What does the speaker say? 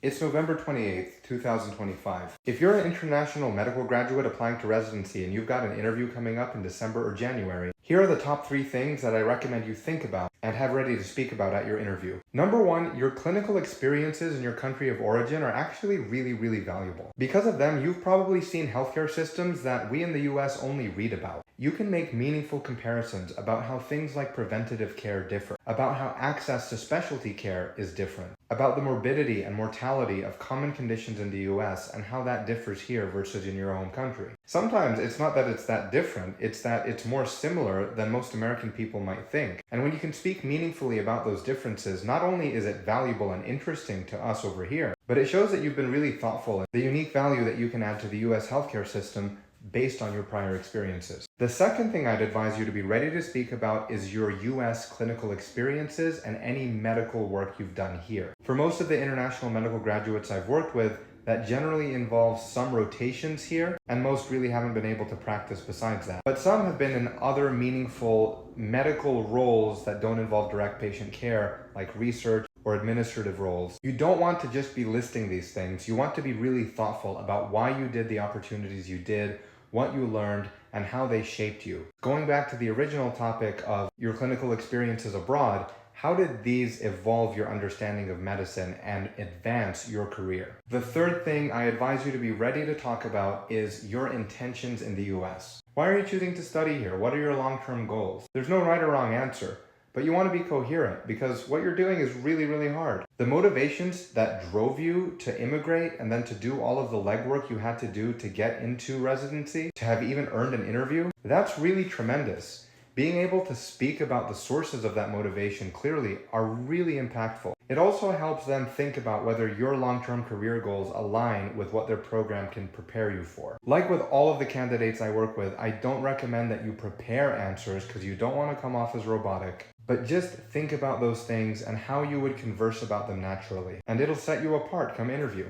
It's November 28th, 2025. If you're an international medical graduate applying to residency and you've got an interview coming up in December or January, here are the top 3 things that I recommend you think about and have ready to speak about at your interview. Number 1, your clinical experiences in your country of origin are actually really valuable. Because of them, you've probably seen healthcare systems that we in the US only read about. You can make meaningful comparisons about how things like preventative care differ, about how access to specialty care is different, about the morbidity and mortality of common conditions in the US and how that differs here versus in your home country. Sometimes it's not that it's that different, it's that it's more similar than most American people might think. And when you can speak meaningfully about those differences, not only is it valuable and interesting to us over here, but it shows that you've been really thoughtful in the unique value that you can add to the US healthcare system based on your prior experiences. The second thing I'd advise you to be ready to speak about is your US clinical experiences and any medical work you've done here. For most of the international medical graduates I've worked with, that generally involves some rotations here, and most really haven't been able to practice besides that. But some have been in other meaningful medical roles that don't involve direct patient care, like research or administrative roles. You don't want to just be listing these things. You want to be really thoughtful about why you did the opportunities you did, what you learned, and how they shaped you. Going back to the original topic of your clinical experiences abroad, how did these evolve your understanding of medicine and advance your career? The third thing I advise you to be ready to talk about is your intentions in the US. Why are you choosing to study here? What are your long-term goals? There's no right or wrong answer, but you want to be coherent because what you're doing is really hard. The motivations that drove you to immigrate and then to do all of the legwork you had to do to get into residency, to have even earned an interview, that's really tremendous. Being able to speak about the sources of that motivation clearly are really impactful. It also helps them think about whether your long-term career goals align with what their program can prepare you for. Like with all of the candidates I work with, I don't recommend that you prepare answers because you don't want to come off as robotic. But just think about those things and how you would converse about them naturally. And it'll set you apart come interview.